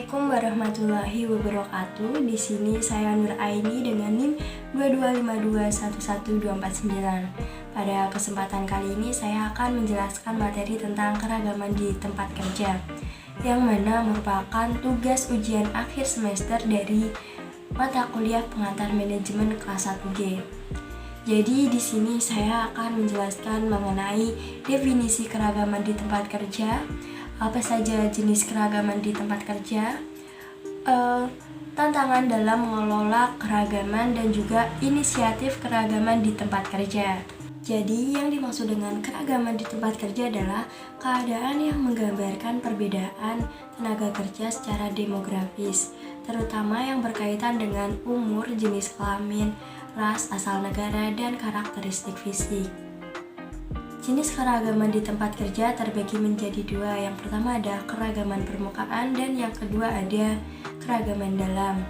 Assalamualaikum warahmatullahi wabarakatuh. Di sini saya Nur Aini dengan NIM 225211249. Pada kesempatan kali ini saya akan menjelaskan materi tentang keragaman di tempat kerja, yang mana merupakan tugas ujian akhir semester dari mata kuliah pengantar manajemen kelas 1G. Jadi di sini saya akan menjelaskan mengenai definisi keragaman di tempat kerja, apa saja jenis keragaman di tempat kerja, tantangan dalam mengelola keragaman, dan juga inisiatif keragaman di tempat kerja. Jadi yang dimaksud dengan keragaman di tempat kerja adalah keadaan yang menggambarkan perbedaan tenaga kerja secara demografis, terutama yang berkaitan dengan umur, jenis kelamin, ras, asal negara, dan karakteristik fisik. Jenis keragaman di tempat kerja terbagi menjadi dua. Yang pertama ada keragaman permukaan dan yang kedua ada keragaman dalam.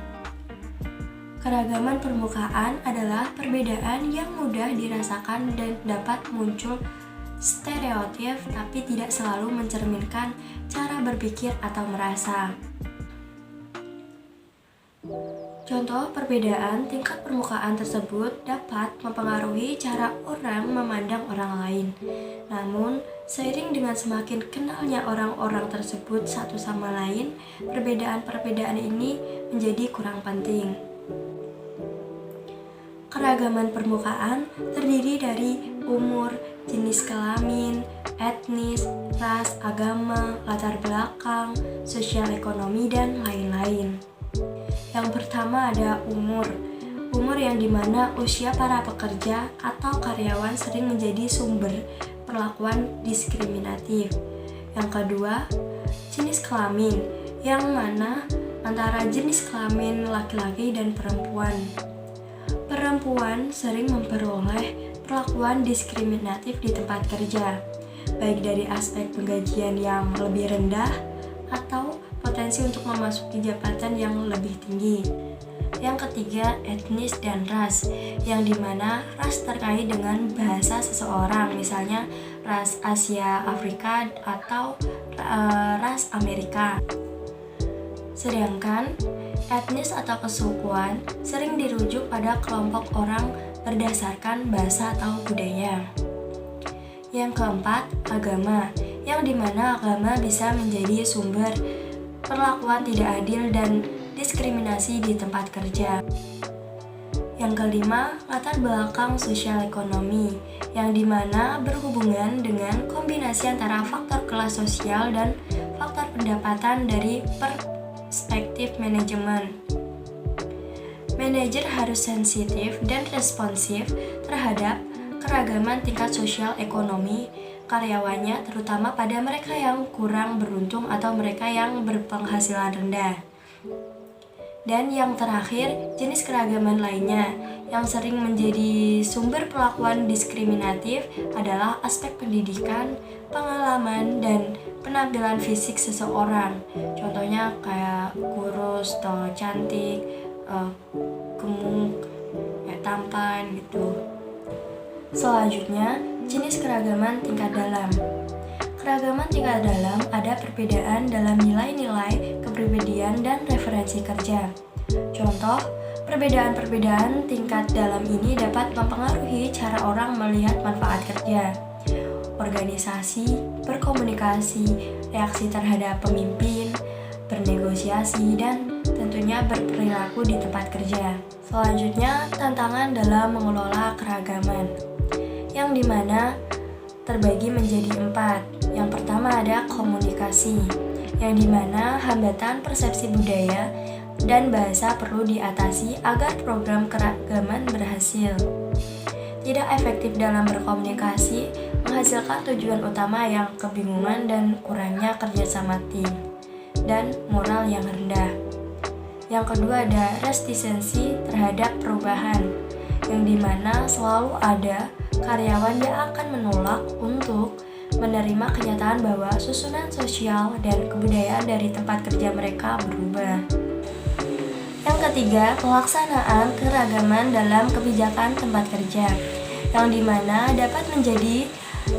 Keragaman permukaan adalah perbedaan yang mudah dirasakan dan dapat muncul stereotip tapi tidak selalu mencerminkan cara berpikir atau merasa. Contoh perbedaan tingkat permukaan tersebut dapat mempengaruhi cara orang memandang orang lain. Namun, seiring dengan semakin kenalnya orang-orang tersebut satu sama lain, perbedaan-perbedaan ini menjadi kurang penting. Keragaman permukaan terdiri dari umur, jenis kelamin, etnis, ras, agama, latar belakang, sosial ekonomi, dan lain-lain. Yang pertama ada umur. Umur yang dimana usia para pekerja atau karyawan sering menjadi sumber perlakuan diskriminatif. Yang kedua, jenis kelamin, yang mana antara jenis kelamin laki-laki dan perempuan. Perempuan sering memperoleh perlakuan diskriminatif di tempat kerja, baik dari aspek penggajian yang lebih rendah atau potensi untuk memasuki jabatan yang lebih tinggi. Yang ketiga, etnis dan ras, yang dimana ras terkait dengan bahasa seseorang, misalnya ras Asia Afrika atau ras Amerika. Sedangkan etnis atau kesukuan sering dirujuk pada kelompok orang berdasarkan bahasa atau budaya. Yang keempat, agama, yang dimana agama bisa menjadi sumber perlakuan tidak adil dan diskriminasi di tempat kerja. Yang kelima, latar belakang sosial ekonomi, yang dimana berhubungan dengan kombinasi antara faktor kelas sosial dan faktor pendapatan dari perspektif manajemen. Manajer harus sensitif dan responsif terhadap keragaman tingkat sosial ekonomi karyawannya, terutama pada mereka yang kurang beruntung atau mereka yang berpenghasilan rendah. Dan yang terakhir, jenis keragaman lainnya yang sering menjadi sumber perlakuan diskriminatif adalah aspek pendidikan, pengalaman, dan penampilan fisik seseorang. Contohnya kayak kurus atau cantik, gemuk, tampan gitu. Selanjutnya, jenis keragaman tingkat dalam. Keragaman tingkat dalam ada perbedaan dalam nilai-nilai kepribadian dan referensi kerja. Contoh, perbedaan-perbedaan tingkat dalam ini dapat mempengaruhi cara orang melihat manfaat kerja, organisasi, berkomunikasi, reaksi terhadap pemimpin, bernegosiasi, dan tentunya berperilaku di tempat kerja. Selanjutnya, tantangan dalam mengelola keragaman, yang dimana terbagi menjadi 4. Yang pertama ada komunikasi, yang dimana hambatan persepsi budaya dan bahasa perlu diatasi agar program keragaman berhasil. Tidak efektif dalam berkomunikasi menghasilkan tujuan utama yang kebingungan dan kurangnya kerjasama tim dan moral yang rendah. Yang kedua ada resistensi terhadap perubahan, yang dimana selalu ada karyawan yang akan menolak untuk menerima kenyataan bahwa susunan sosial dan kebudayaan dari tempat kerja mereka berubah. Yang ketiga, pelaksanaan keragaman dalam kebijakan tempat kerja, yang dimana dapat menjadi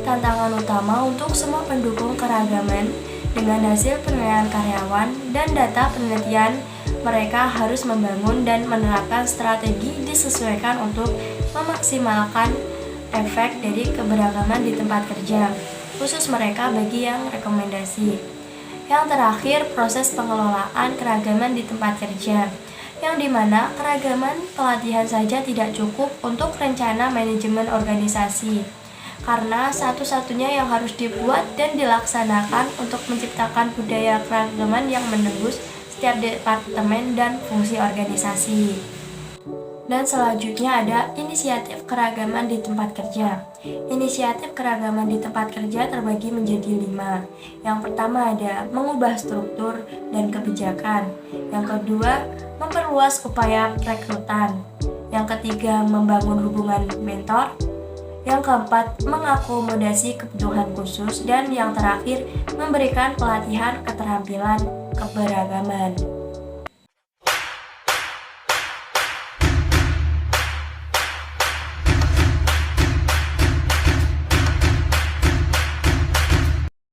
tantangan utama untuk semua pendukung keragaman Dengan hasil penilaian karyawan dan data penelitian, mereka harus membangun dan menerapkan strategi disesuaikan untuk memaksimalkan efek dari keberagaman di tempat kerja, khusus mereka bagi yang rekomendasi. Yang terakhir, proses pengelolaan keragaman di tempat kerja, yang dimana keragaman pelatihan saja tidak cukup untuk rencana manajemen organisasi, karena satu-satunya yang harus dibuat dan dilaksanakan untuk menciptakan budaya keragaman yang menembus setiap departemen dan fungsi organisasi. Dan selanjutnya ada inisiatif keragaman di tempat kerja. Inisiatif keragaman di tempat kerja terbagi menjadi 5. Yang pertama ada mengubah struktur dan kebijakan. Yang kedua, memperluas upaya rekrutan. Yang ketiga, membangun hubungan mentor. Yang keempat, mengakomodasi kebutuhan khusus. Dan yang terakhir, memberikan pelatihan keterampilan keberagaman.